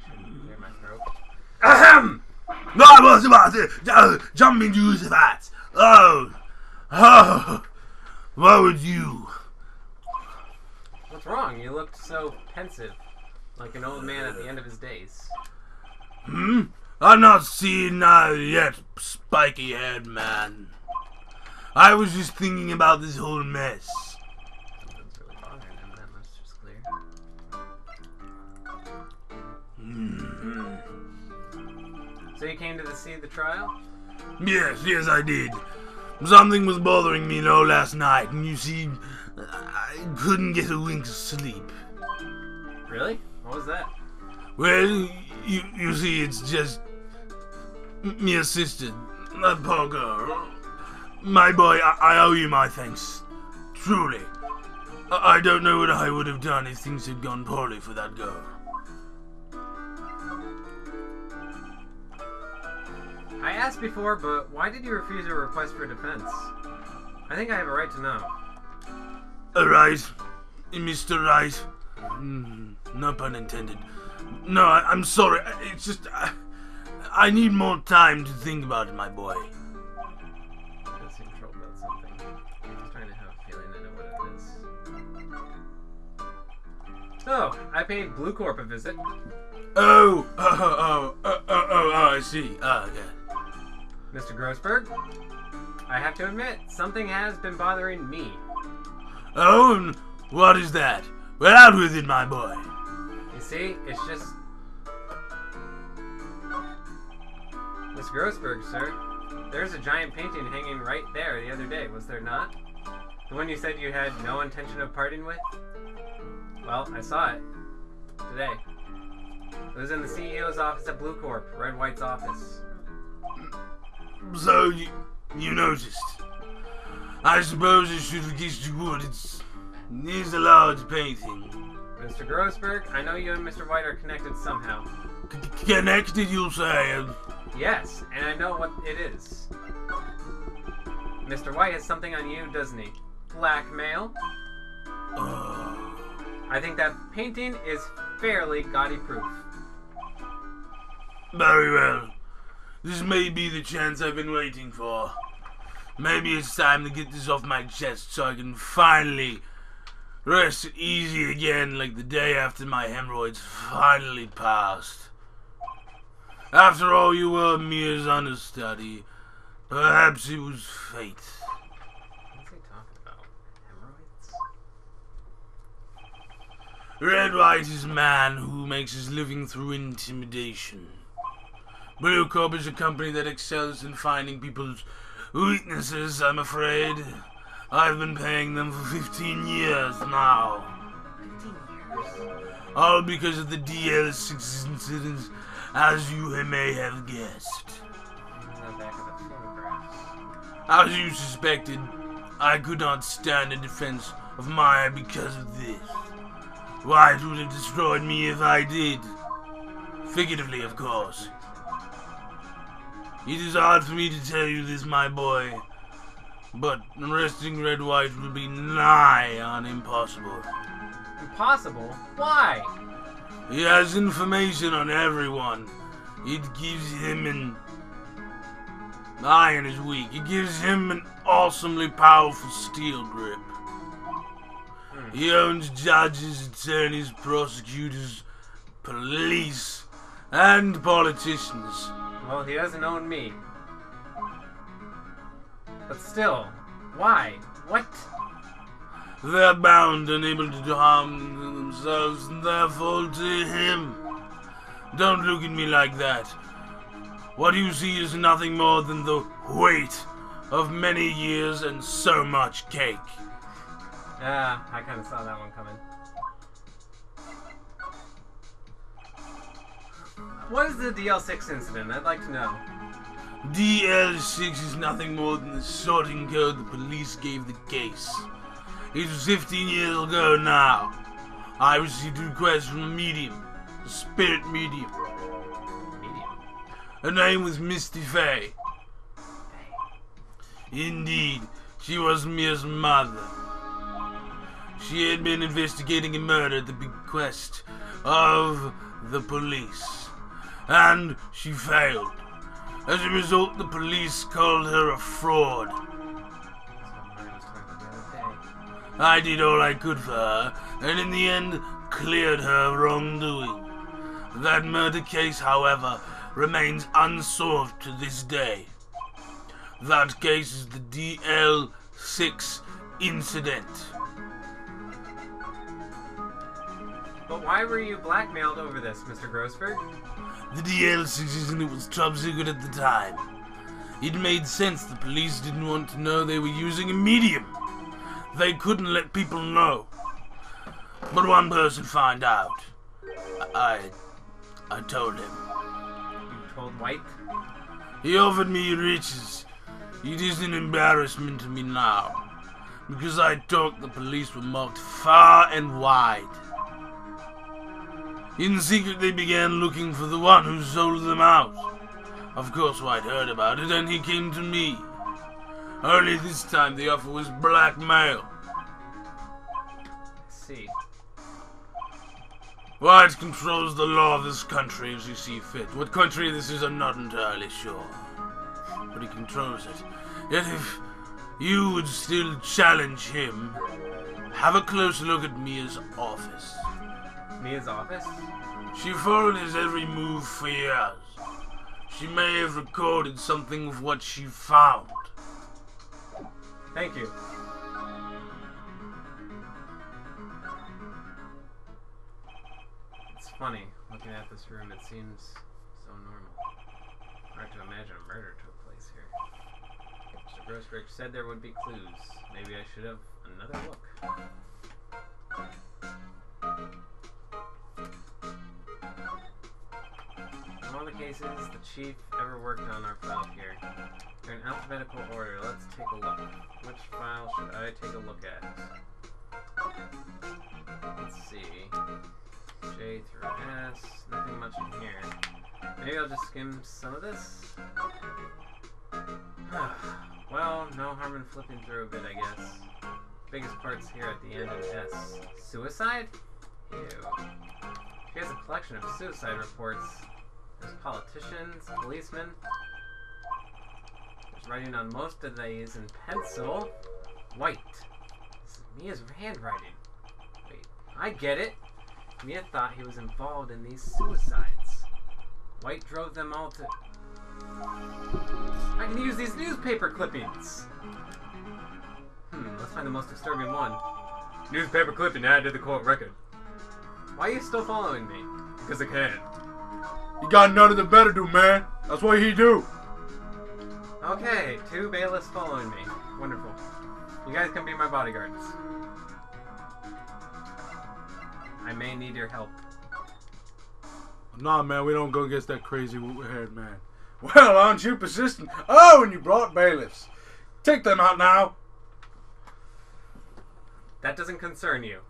should clear my throat. Ahem! No, I was about to jump into the vat. Oh, what would you? What's wrong? You looked so pensive, like an old man at the end of his days. I'm not seeing neither yet, spiky-haired man. I was just thinking about this whole mess. Something's really bothering him, that much is clear. So you came to see the trial? Yes, I did. Something was bothering me, last night, and you see, I couldn't get a wink of sleep. Really? What was that? Well, you see, it's just me assisted, that poor girl. My boy, I owe you my thanks. Truly. I don't know what I would have done if things had gone poorly for that girl. I asked before, but why did you refuse a request for defense? I think I have a right to know. A right? Mr. Wright? No pun intended. No, I'm sorry. It's just... I need more time to think about it, my boy. I don't seem troubled about something. I'm just trying to have a feeling I know what it is. Oh, I paid Blue Corp a visit. Oh, I see. Yeah. Mr. Grossberg, I have to admit, something has been bothering me. Oh, and what is that? Well, out with it, my boy. You see, it's just... Mr. Grossberg, sir, there's a giant painting hanging right there the other day, was there not? The one you said you had no intention of parting with? Well, I saw it. Today. It was in the CEO's office at Blue Corp, Red White's office. So, you noticed. I suppose it should have guessed you would. It's a large painting. Mr. Grossberg, I know you and Mr. White are connected somehow. Connected, you'll say? Yes, and I know what it is. Mr. White has something on you, doesn't he? Blackmail? I think that painting is fairly gaudy proof. Very well. This may be the chance I've been waiting for. Maybe it's time to get this off my chest so I can finally rest easy again like the day after my hemorrhoids finally passed. After all, you were Mia's understudy. Perhaps it was fate. What's he talking about? Hemorrhoids? Red White is a man who makes his living through intimidation. Blue Corp is a company that excels in finding people's weaknesses, I'm afraid. I've been paying them for 15 years now. 15 years? All because of the DL6 incidents, as you may have guessed. Back of the photographs. As you suspected, I could not stand in defense of Maya because of this. White would have destroyed me if I did. Figuratively, of course. It is hard for me to tell you this, my boy, but arresting Red White will be nigh on impossible. Impossible? Why? He has information on everyone. It gives him an... Iron is weak. It gives him an awesomely powerful steel grip. He owns judges, attorneys, prosecutors, police, and politicians. Well, he doesn't own me. But still, why? What? They're bound and able to harm themselves and therefore to him. Don't look at me like that. What you see is nothing more than the weight of many years and so much cake. Yeah, I kind of saw that one coming. What is the DL6 incident? I'd like to know. DL6 is nothing more than the sorting code the police gave the case. It was 15 years ago now. I received a request from a medium, a spirit medium. Her name was Misty Fay. Indeed, she was Mia's mother. She had been investigating a murder at the bequest of the police. And she failed. As a result, the police called her a fraud. I did all I could for her, and in the end, cleared her wrongdoing. That murder case, however, remains unsolved to this day. That case is the DL6 incident. But why were you blackmailed over this, Mr. Grossberg? The DL6 incident was top secret at the time. It made sense. The police didn't want to know they were using a medium. They couldn't let people know. But one person found out. I told him. You told White? He offered me riches. It is an embarrassment to me now, because I thought the police were marked far and wide. In secret, they began looking for the one who sold them out. Of course, White heard about it, and he came to me. Only this time, the offer was blackmail. I see. White controls the law of this country as he sees fit. What country this is, I'm not entirely sure. But he controls it. Yet if you would still challenge him, have a close look at Mia's office. Mia's office? She followed his every move for years. She may have recorded something of what she found. Thank you. It's funny, looking at this room, it seems so normal. Hard to imagine a murder took place here. Mr. Grossberg said there would be clues. Maybe I should have another look. Of all the cases the chief ever worked on our file here. They're in alphabetical order. Let's take a look. Which file should I take a look at? Let's see. J through S. Nothing much in here. Maybe I'll just skim some of this? Well, no harm in flipping through a bit, I guess. Biggest part's here at the end in S. Suicide? Ew. She has a collection of suicide reports. There's politicians, policemen. There's writing on most of these in pencil. White. This is Mia's handwriting. Wait, I get it. Mia thought he was involved in these suicides. White drove them all to... I can use these newspaper clippings! Let's find the most disturbing one. Newspaper clipping added to the court record. Why are you still following me? Because I can. He got nothing better to do, man. That's what he do. Okay, 2 bailiffs following me. Wonderful. You guys can be my bodyguards. I may need your help. Nah, man, we don't go against that crazy haired man. Well, aren't you persistent? Oh, and you brought bailiffs. Take them out now. That doesn't concern you.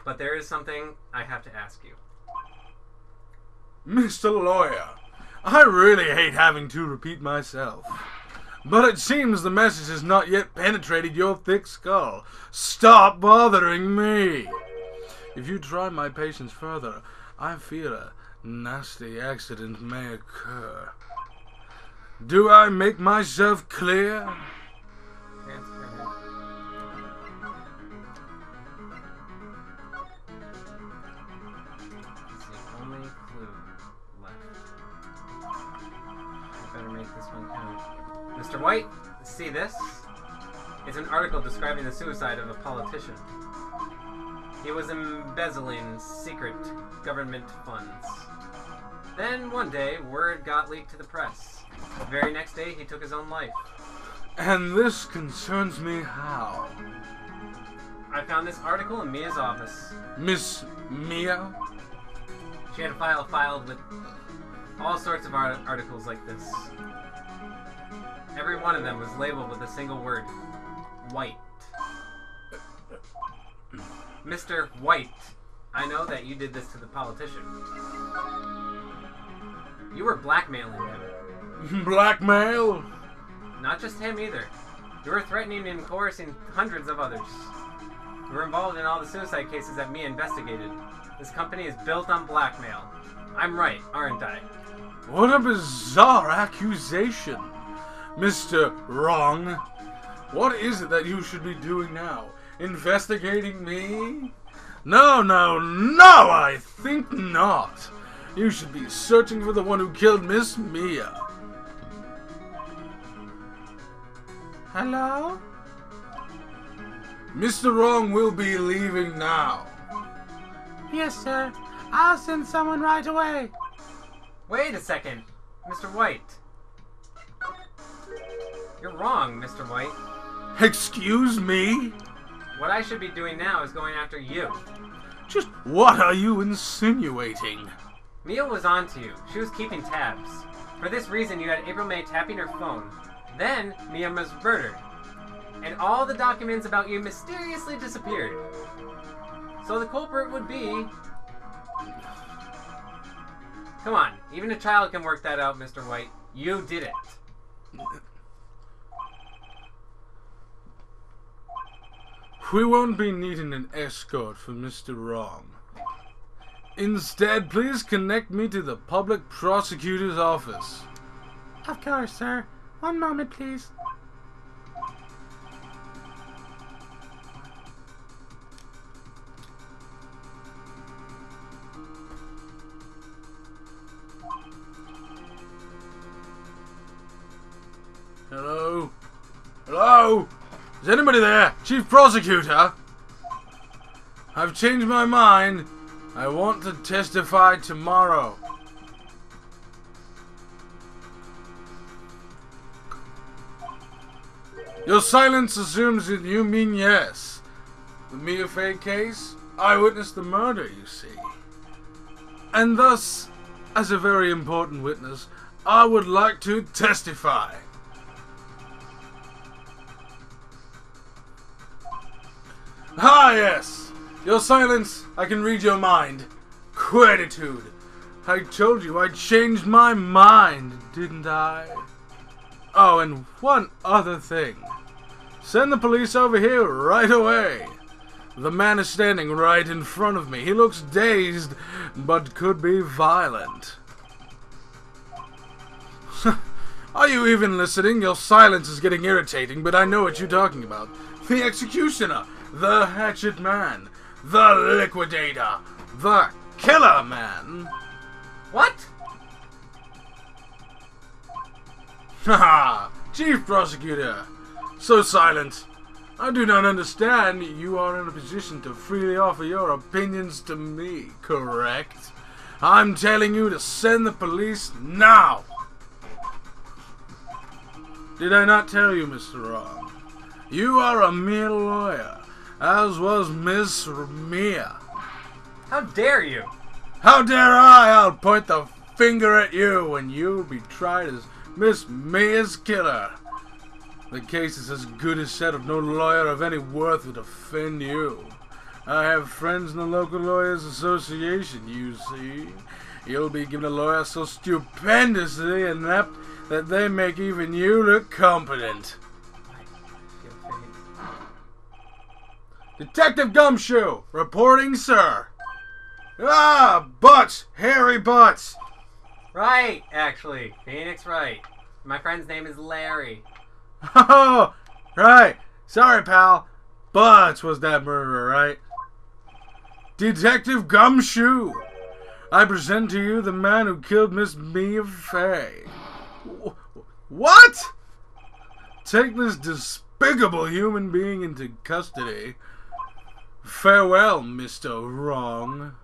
But there is something I have to ask you. Mr. Lawyer, I really hate having to repeat myself. But it seems the message has not yet penetrated your thick skull. Stop bothering me. If you try my patience further, I fear a nasty accident may occur. Do I make myself clear? Mr. White, see this? It's an article describing the suicide of a politician. He was embezzling secret government funds. Then one day, word got leaked to the press. The very next day, he took his own life. And this concerns me how? I found this article in Mia's office. Miss Mia? She had a file filed with all sorts of articles like this. Every one of them was labeled with a single word. White. Mr. White, I know that you did this to the politician. You were blackmailing him. Blackmail? Not just him either. You were threatening and coercing hundreds of others. You were involved in all the suicide cases that Mia investigated. This company is built on blackmail. I'm right, aren't I? What a bizarre accusation, Mr. Wrong. What is it that you should be doing now? Investigating me? No, I think not. You should be searching for the one who killed Miss Mia. Hello? Mr. Wrong will be leaving now. Yes, sir. I'll send someone right away. Wait a second, Mr. White. You're wrong, Mr. White. Excuse me? What I should be doing now is going after you. Just what are you insinuating? Mia was on to you. She was keeping tabs. For this reason, you had April May tapping her phone. Then, Mia was murdered. And all the documents about you mysteriously disappeared. So the culprit would be... Come on, even a child can work that out, Mr. White. You did it. We won't be needing an escort for Mr. Wrong. Instead, please connect me to the public prosecutor's office. Of course, sir. One moment, please. Hello? Hello? Is anybody there? Chief Prosecutor? I've changed my mind. I want to testify tomorrow. Your silence assumes that you mean yes. The Mia Fey case? I witnessed the murder, you see. And thus, as a very important witness, I would like to testify. Ah, yes. Your silence, I can read your mind. Quietude. I told you I changed my mind, didn't I? Oh, and one other thing. Send the police over here right away. The man is standing right in front of me. He looks dazed, but could be violent. Are you even listening? Your silence is getting irritating, but I know what you're talking about. The executioner, the hatchet man, the liquidator, the killer man. What? Haha, Chief Prosecutor. So silent. I do not understand. You are in a position to freely offer your opinions to me, correct? I'm telling you to send the police now. Did I not tell you, Mr. Wrong? You are a mere lawyer, as was Miss Mia. How dare you? How dare I? I'll point the finger at you when you'll be tried as Miss Mia's killer. The case is as good as settled. No lawyer of any worth would defend you. I have friends in the local lawyers association, you see. You'll be given a lawyer so stupendously inept that they make even you look competent. Detective Gumshoe, reporting, sir. Ah, Butts, hairy Butts. Right, actually. Phoenix Wright. My friend's name is Larry. Oh, right. Sorry, pal. Butts was that murderer, right? Detective Gumshoe, I present to you the man who killed Miss Mia Fey. What? Take this despicable human being into custody. Farewell, Mr. Wrong.